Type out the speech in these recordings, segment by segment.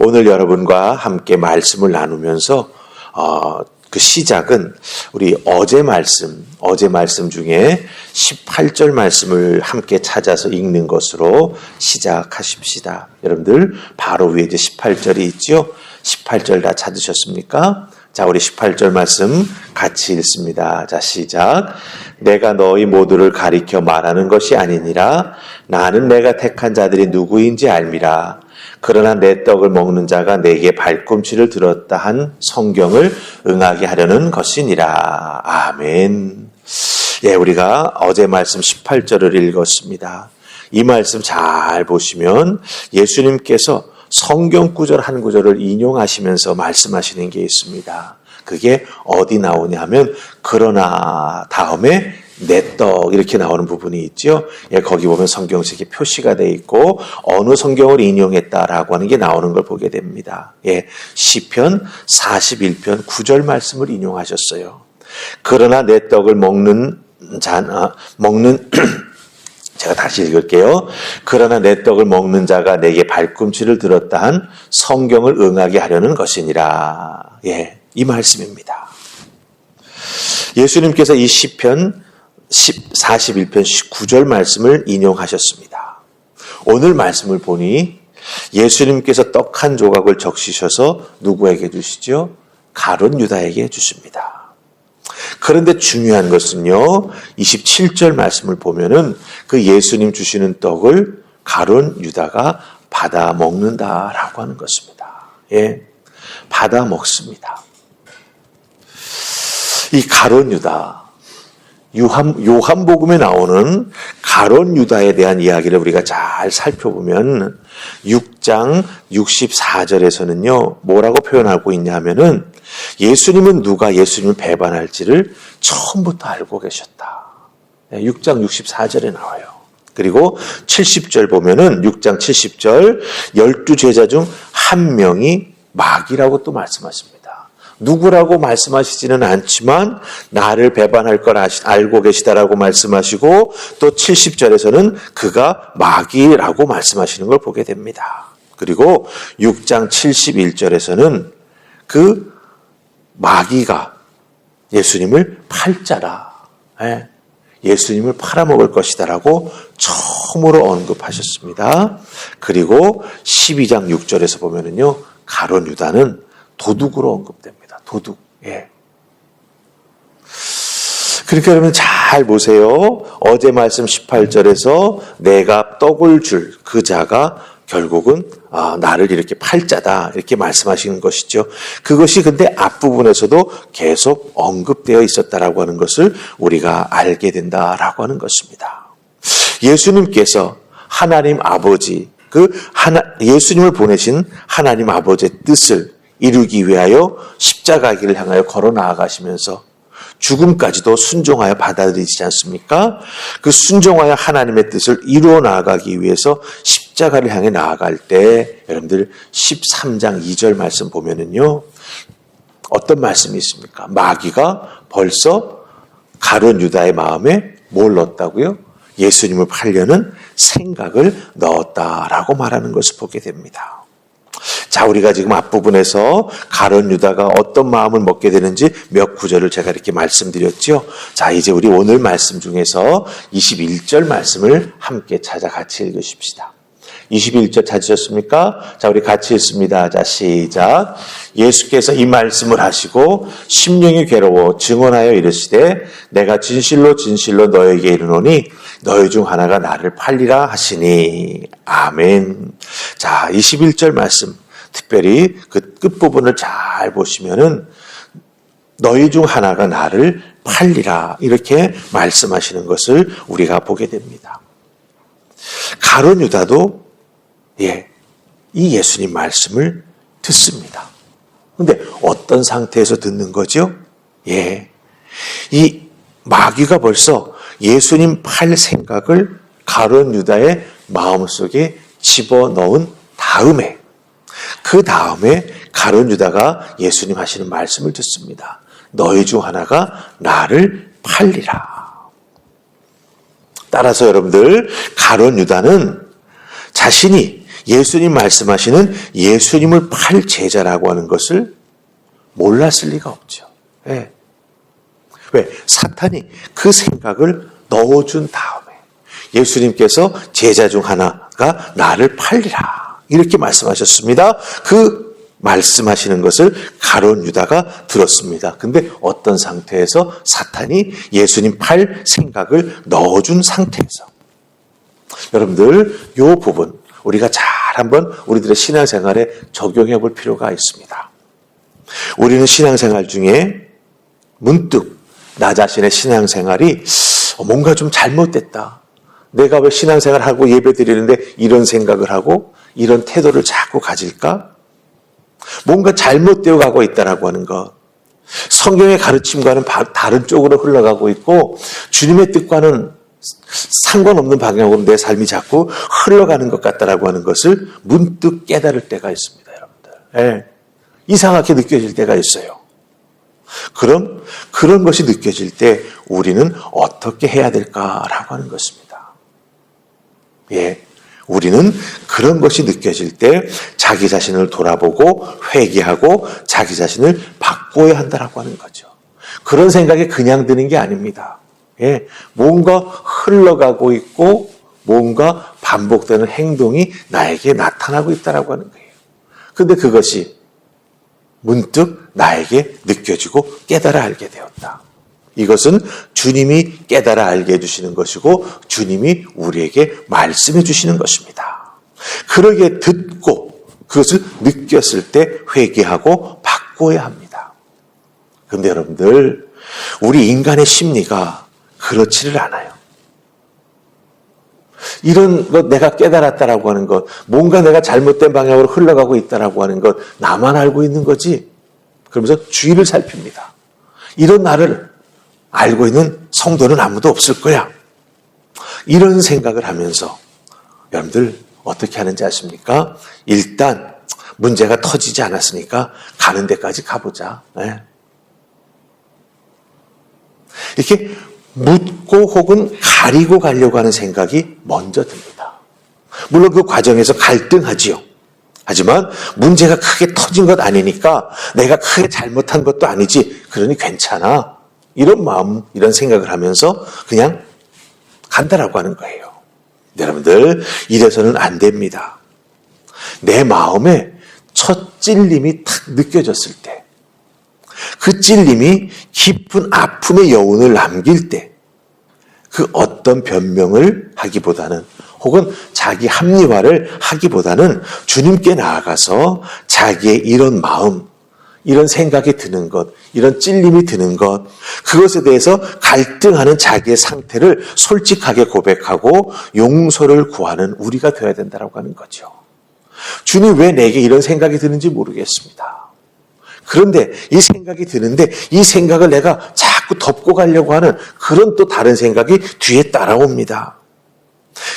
오늘 여러분과 함께 말씀을 나누면서 그 시작은 우리 어제 말씀 중에 18절 말씀을 함께 찾아서 읽는 것으로 시작하십시다. 여러분들 바로 위에 이제 18절이 있죠? 18절 다 찾으셨습니까? 자, 우리 18절 말씀 같이 읽습니다. 자, 시작. 내가 너희 모두를 가리켜 말하는 것이 아니니라. 나는 내가 택한 자들이 누구인지 알미라. 그러나 내 떡을 먹는 자가 내게 발꿈치를 들었다 한 성경을 응하게 하려는 것이니라. 아멘. 예, 우리가 어제 말씀 18절을 읽었습니다. 이 말씀 잘 보시면 예수님께서 성경 구절 한 구절을 인용하시면서 말씀하시는 게 있습니다. 그게 어디 나오냐 하면 그러나 다음에 내 떡 이렇게 나오는 부분이 있죠. 예, 거기 보면 성경책에 표시가 되어 있고 어느 성경을 인용했다라고 하는 게 나오는 걸 보게 됩니다. 예, 시편 41편 9절 말씀을 인용하셨어요. 그러나 내 떡을 먹는 제가 다시 읽을게요. 그러나 내 떡을 먹는 자가 내게 발꿈치를 들었다 한 성경을 응하게 하려는 것이니라. 예, 이 말씀입니다. 예수님께서 이 시편 41편 19절 말씀을 인용하셨습니다. 오늘 말씀을 보니 예수님께서 떡 한 조각을 적시셔서 누구에게 주시죠? 가룟 유다에게 주십니다. 그런데 중요한 것은요, 27절 말씀을 보면은 그 예수님 주시는 떡을 가룟 유다가 받아 먹는다라고 하는 것입니다. 예, 받아 먹습니다. 이 가룟 유다, 요한복음에 나오는 가룟 유다에 대한 이야기를 우리가 잘 살펴보면 6장 64절에서는요, 뭐라고 표현하고 있냐 하면은 예수님은 누가 예수님을 배반할지를 처음부터 알고 계셨다. 6장 64절에 나와요. 그리고 70절 보면은 6장 70절 12제자 중 한 명이 마귀라고 또 말씀하십니다. 누구라고 말씀하시지는 않지만 나를 배반할 걸 알고 계시다라고 말씀하시고 또 70절에서는 그가 마귀라고 말씀하시는 걸 보게 됩니다. 그리고 6장 71절에서는 그 마귀가 예수님을 팔자라. 예수님을 팔아먹을 것이다라고 처음으로 언급하셨습니다. 그리고 12장 6절에서 보면은요, 가룟 유다는 도둑으로 언급됩니다. 도둑. 예. 그러니까 여러분 잘 보세요. 어제 말씀 18절에서 내가 떡을 줄 그 자가 결국은 나를 이렇게 팔자다 이렇게 말씀하시는 것이죠. 그것이 근데 앞부분에서도 계속 언급되어 있었다라고 하는 것을 우리가 알게 된다라고 하는 것입니다. 예수님께서 하나님 아버지, 예수님을 보내신 하나님 아버지의 뜻을 이루기 위하여 십자가길을 향하여 걸어 나아가시면서 죽음까지도 순종하여 받아들이지 않습니까? 그 순종하여 하나님의 뜻을 이루어 나아가기 위해서 십자가를 향해 나아갈 때 여러분들 13장 2절 말씀 보면은요, 어떤 말씀이 있습니까? 마귀가 벌써 가룟 유다의 마음에 뭘 넣었다고요? 예수님을 팔려는 생각을 넣었다라고 말하는 것을 보게 됩니다. 자, 우리가 지금 앞부분에서 가룟 유다가 어떤 마음을 먹게 되는지 몇 구절을 제가 이렇게 말씀드렸죠. 자, 이제 우리 오늘 말씀 중에서 21절 말씀을 함께 찾아 같이 읽으십시다. 21절 찾으셨습니까? 자, 우리 같이 읽습니다. 자, 시작. 예수께서 이 말씀을 하시고 심령이 괴로워 증언하여 이르시되 내가 진실로 진실로 너에게 이르노니 너희 중 하나가 나를 팔리라 하시니. 아멘. 자, 21절 말씀 특별히 그 끝부분을 잘 보시면은 너희 중 하나가 나를 팔리라 이렇게 말씀하시는 것을 우리가 보게 됩니다. 가룟 유다도 이 예수님 말씀을 듣습니다. 그런데 어떤 상태에서 듣는 거죠? 이 마귀가 벌써 예수님 팔 생각을 가룟 유다의 마음속에 집어넣은 다음에 그 다음에 가룟 유다가 예수님 하시는 말씀을 듣습니다. 너희 중 하나가 나를 팔리라. 따라서 여러분들 가룟 유다는 자신이 예수님 말씀하시는 예수님을 팔 제자라고 하는 것을 몰랐을 리가 없죠. 예. 왜? 사탄이 그 생각을 넣어준 다음에 예수님께서 제자 중 하나가 나를 팔리라 이렇게 말씀하셨습니다. 그 말씀하시는 것을 가룟 유다가 들었습니다. 근데 어떤 상태에서? 사탄이 예수님 팔 생각을 넣어준 상태에서. 여러분들 이 부분 우리가 잘 한번 우리들의 신앙생활에 적용해 볼 필요가 있습니다. 우리는 신앙생활 중에 문득 나 자신의 신앙생활이 뭔가 좀 잘못됐다. 내가 왜 신앙생활하고 예배드리는데 이런 생각을 하고 이런 태도를 자꾸 가질까? 뭔가 잘못되어 가고 있다라고 하는 것. 성경의 가르침과는 다른 쪽으로 흘러가고 있고 주님의 뜻과는 상관없는 방향으로 내 삶이 자꾸 흘러가는 것 같다라고 하는 것을 문득 깨달을 때가 있습니다, 여러분들. 예. 이상하게 느껴질 때가 있어요. 그럼 그런 것이 느껴질 때 우리는 어떻게 해야 될까라고 하는 것입니다. 예. 우리는 그런 것이 느껴질 때 자기 자신을 돌아보고 회개하고 자기 자신을 바꿔야 한다라고 하는 거죠. 그런 생각이 그냥 드는 게 아닙니다. 예, 뭔가 흘러가고 있고 뭔가 반복되는 행동이 나에게 나타나고 있다라고 하는 거예요. 근데 그것이 문득 나에게 느껴지고 깨달아 알게 되었다. 이것은 주님이 깨달아 알게 해주시는 것이고 주님이 우리에게 말씀해 주시는 것입니다. 그러게 듣고 그것을 느꼈을 때 회개하고 바꿔야 합니다. 그런데 여러분들 우리 인간의 심리가 그렇지를 않아요. 이런 것 내가 깨달았다라고 하는 것, 뭔가 내가 잘못된 방향으로 흘러가고 있다라고 하는 것 나만 알고 있는 거지. 그러면서 주위를 살핍니다. 이런 나를 알고 있는 성도는 아무도 없을 거야. 이런 생각을 하면서 여러분들 어떻게 하는지 아십니까? 일단 문제가 터지지 않았으니까 가는 데까지 가보자. 네. 이렇게 묻고 혹은 가리고 가려고 하는 생각이 먼저 듭니다. 물론 그 과정에서 갈등하지요. 하지만 문제가 크게 터진 것 아니니까 내가 크게 잘못한 것도 아니지. 그러니 괜찮아. 이런 마음, 이런 생각을 하면서 그냥 간다라고 하는 거예요. 여러분들, 이래서는 안 됩니다. 내 마음에 첫 찔림이 탁 느껴졌을 때, 그 찔림이 깊은 아픔의 여운을 남길 때, 그 어떤 변명을 하기보다는 혹은 자기 합리화를 하기보다는 주님께 나아가서 자기의 이런 마음, 이런 생각이 드는 것, 이런 찔림이 드는 것, 그것에 대해서 갈등하는 자기의 상태를 솔직하게 고백하고 용서를 구하는 우리가 되어야 된다고 하는 거죠. 주님 왜 내게 이런 생각이 드는지 모르겠습니다. 그런데 이 생각이 드는데 이 생각을 내가 자꾸 덮고 가려고 하는 그런 또 다른 생각이 뒤에 따라옵니다.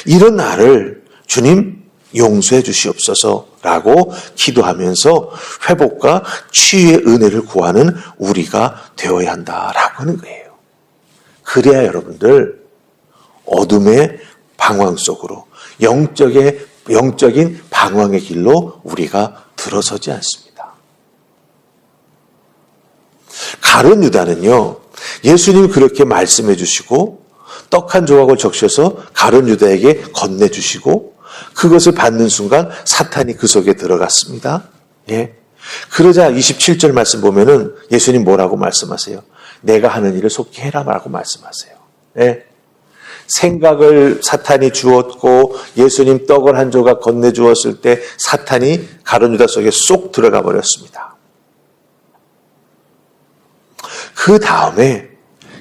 이런 나를 주님 용서해 주시옵소서라고 기도하면서 회복과 치유의 은혜를 구하는 우리가 되어야 한다라고 하는 거예요. 그래야 여러분들 어둠의 방황 속으로 영적인 방황의 길로 우리가 들어서지 않습니다. 가룟 유다는요, 예수님 그렇게 말씀해 주시고 떡 한 조각을 적셔서 가룟 유다에게 건네주시고 그것을 받는 순간 사탄이 그 속에 들어갔습니다. 예. 그러자 27절 말씀 보면은 예수님 뭐라고 말씀하세요? 내가 하는 일을 속히 해라라고 말씀하세요. 예. 생각을 사탄이 주었고 예수님 떡을 한 조각 건네주었을 때 사탄이 가룟 유다 속에 쏙 들어가 버렸습니다. 그 다음에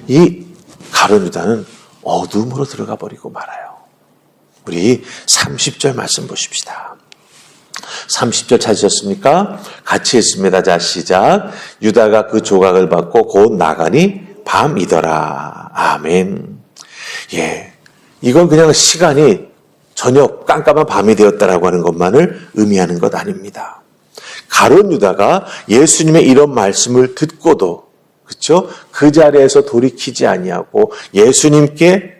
이 가룟 유다는 어둠으로 들어가 버리고 말아요. 우리 30절 말씀 보십시다. 30절 찾으셨습니까? 같이 읽습니다. 자, 시작. 유다가 그 조각을 받고 곧 나가니 밤이더라. 아멘. 예. 이건 그냥 시간이 저녁 깜깜한 밤이 되었다라고 하는 것만을 의미하는 것 아닙니다. 가룟 유다가 예수님의 이런 말씀을 듣고도 그렇죠? 그 자리에서 돌이키지 아니하고 예수님께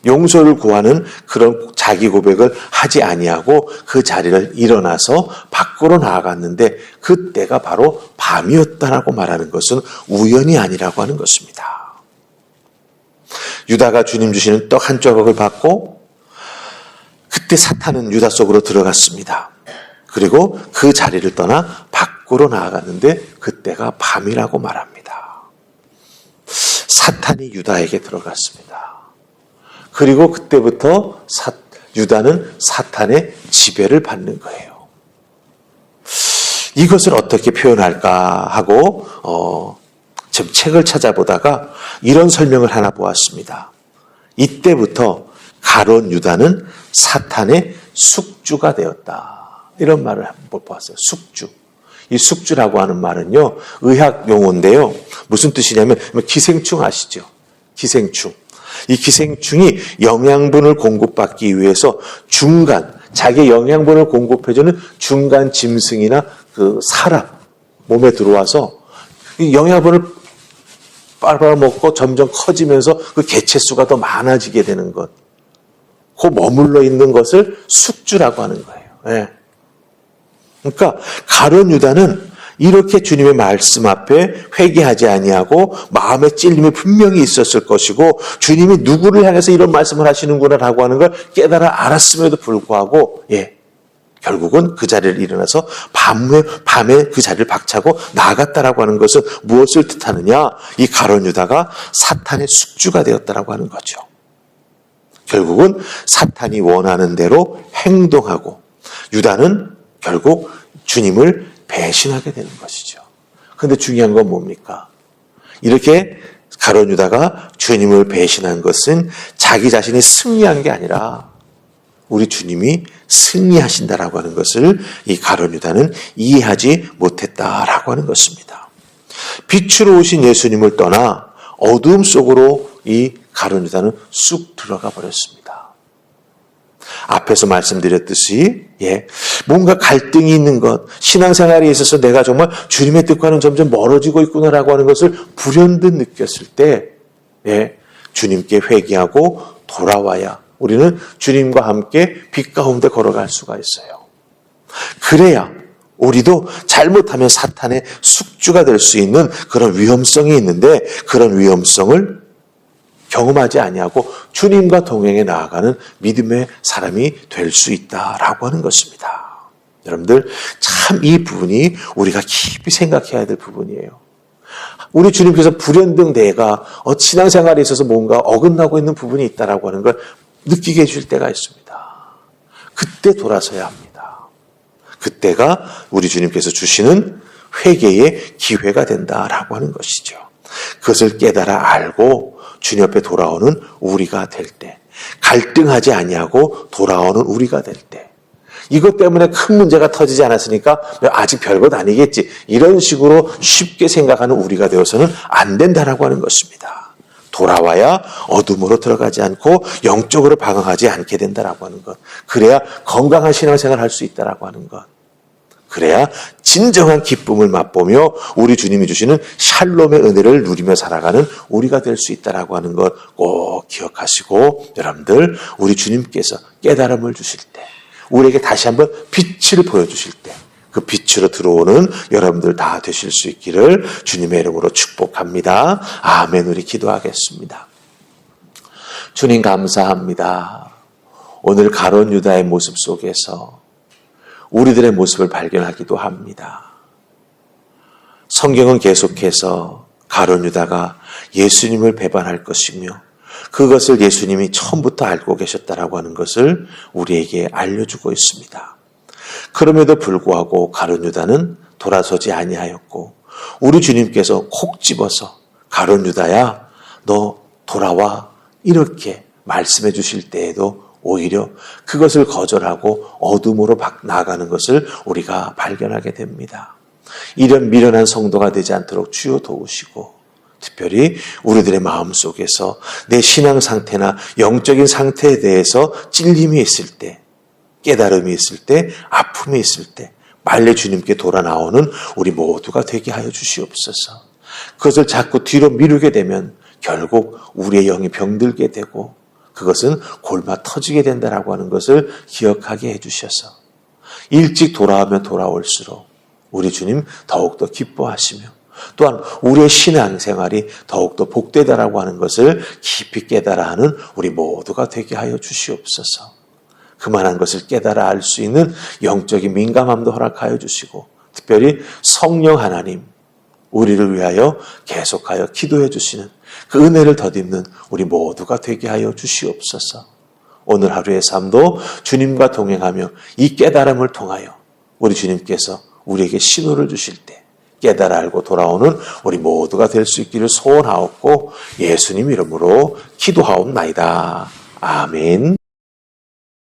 용서를 구하는 그런 자기 고백을 하지 아니하고 그 자리를 일어나서 밖으로 나아갔는데 그때가 바로 밤이었다라고 말하는 것은 우연이 아니라고 하는 것입니다. 유다가 주님 주시는 떡 한 조각을 받고 그때 사탄은 유다 속으로 들어갔습니다. 그리고 그 자리를 떠나 밖으로 나아갔는데 그때가 밤이라고 말합니다. 사탄이 유다에게 들어갔습니다. 그리고 그때부터 유다는 사탄의 지배를 받는 거예요. 이것을 어떻게 표현할까 하고 좀 책을 찾아보다가 이런 설명을 하나 보았습니다. 이때부터 가룟 유다는 사탄의 숙주가 되었다. 이런 말을 한번 보았어요. 숙주. 이 숙주라고 하는 말은요, 의학 용어인데요. 무슨 뜻이냐면 기생충 아시죠? 기생충. 이 기생충이 영양분을 공급받기 위해서 자기의 영양분을 공급해주는 중간 짐승이나 그 사람 몸에 들어와서 이 영양분을 빨아먹고 점점 커지면서 그 개체수가 더 많아지게 되는 것. 그 머물러 있는 것을 숙주라고 하는 거예요. 네. 그러니까 가룟 유다는 이렇게 주님의 말씀 앞에 회개하지 아니하고 마음의 찔림이 분명히 있었을 것이고 주님이 누구를 향해서 이런 말씀을 하시는구나라고 하는 걸 깨달아 알았음에도 불구하고 결국은 그 자리를 일어나서 밤에 그 자리를 박차고 나갔다라고 하는 것은 무엇을 뜻하느냐? 이 가룟 유다가 사탄의 숙주가 되었다라고 하는 거죠. 결국은 사탄이 원하는 대로 행동하고 유다는 결국 주님을 배신하게 되는 것이죠. 그런데 중요한 건 뭡니까? 이렇게 가룟 유다가 주님을 배신한 것은 자기 자신이 승리한 게 아니라 우리 주님이 승리하신다라고 하는 것을 이 가룟 유다는 이해하지 못했다라고 하는 것입니다. 빛으로 오신 예수님을 떠나 어두움 속으로 이 가룟 유다는 쑥 들어가 버렸습니다. 앞에서 말씀드렸듯이 뭔가 갈등이 있는 것, 신앙생활에 있어서 내가 정말 주님의 뜻과는 점점 멀어지고 있구나라고 하는 것을 불현듯 느꼈을 때 주님께 회개하고 돌아와야 우리는 주님과 함께 빛 가운데 걸어갈 수가 있어요. 그래야 우리도 잘못하면 사탄의 숙주가 될 수 있는 그런 위험성이 있는데 그런 위험성을 경험하지 아니하고 주님과 동행해 나아가는 믿음의 사람이 될 수 있다라고 하는 것입니다. 여러분들 참 이 부분이 우리가 깊이 생각해야 될 부분이에요. 우리 주님께서 불현등 내가 신앙생활에 있어서 뭔가 어긋나고 있는 부분이 있다라고 하는 걸 느끼게 해줄 때가 있습니다. 그때 돌아서야 합니다. 그때가 우리 주님께서 주시는 회개의 기회가 된다라고 하는 것이죠. 그것을 깨달아 알고 주님 앞에 돌아오는 우리가 될 때, 갈등하지 아니하고 돌아오는 우리가 될 때, 이것 때문에 큰 문제가 터지지 않았으니까 아직 별것 아니겠지, 이런 식으로 쉽게 생각하는 우리가 되어서는 안 된다라고 하는 것입니다. 돌아와야 어둠으로 들어가지 않고 영적으로 방황하지 않게 된다라고 하는 것. 그래야 건강한 신앙생활을 할 수 있다라고 하는 것. 그래야 진정한 기쁨을 맛보며 우리 주님이 주시는 샬롬의 은혜를 누리며 살아가는 우리가 될 수 있다라고 하는 것 꼭 기억하시고, 여러분들 우리 주님께서 깨달음을 주실 때, 우리에게 다시 한번 빛을 보여주실 때 그 빛으로 들어오는 여러분들 다 되실 수 있기를 주님의 이름으로 축복합니다. 아멘. 우리 기도하겠습니다. 주님 감사합니다. 오늘 가룟 유다의 모습 속에서 우리들의 모습을 발견하기도 합니다. 성경은 계속해서 가룟 유다가 예수님을 배반할 것이며 그것을 예수님이 처음부터 알고 계셨다라고 하는 것을 우리에게 알려주고 있습니다. 그럼에도 불구하고 가룟 유다는 돌아서지 아니하였고 우리 주님께서 콕 집어서 가룟 유다야 너 돌아와 이렇게 말씀해 주실 때에도 오히려 그것을 거절하고 어둠으로 나가는 것을 우리가 발견하게 됩니다. 이런 미련한 성도가 되지 않도록 주여 도우시고, 특별히 우리들의 마음속에서 내 신앙 상태나 영적인 상태에 대해서 찔림이 있을 때, 깨달음이 있을 때, 아픔이 있을 때 빨리 주님께 돌아 나오는 우리 모두가 되게 하여 주시옵소서. 그것을 자꾸 뒤로 미루게 되면 결국 우리의 영이 병들게 되고 그것은 골마 터지게 된다라고 하는 것을 기억하게 해주셔서 일찍 돌아오면 돌아올수록 우리 주님 더욱더 기뻐하시며 또한 우리의 신앙생활이 더욱더 복되다라고 하는 것을 깊이 깨달아 하는 우리 모두가 되게 하여 주시옵소서. 그만한 것을 깨달아 알 수 있는 영적인 민감함도 허락하여 주시고 특별히 성령 하나님 우리를 위하여 계속하여 기도해 주시는 그 은혜를 덧입는 우리 모두가 되게 하여 주시옵소서. 오늘 하루의 삶도 주님과 동행하며 이 깨달음을 통하여 우리 주님께서 우리에게 신호를 주실 때 깨달아 알고 돌아오는 우리 모두가 될 수 있기를 소원하옵고 예수님 이름으로 기도하옵나이다. 아멘.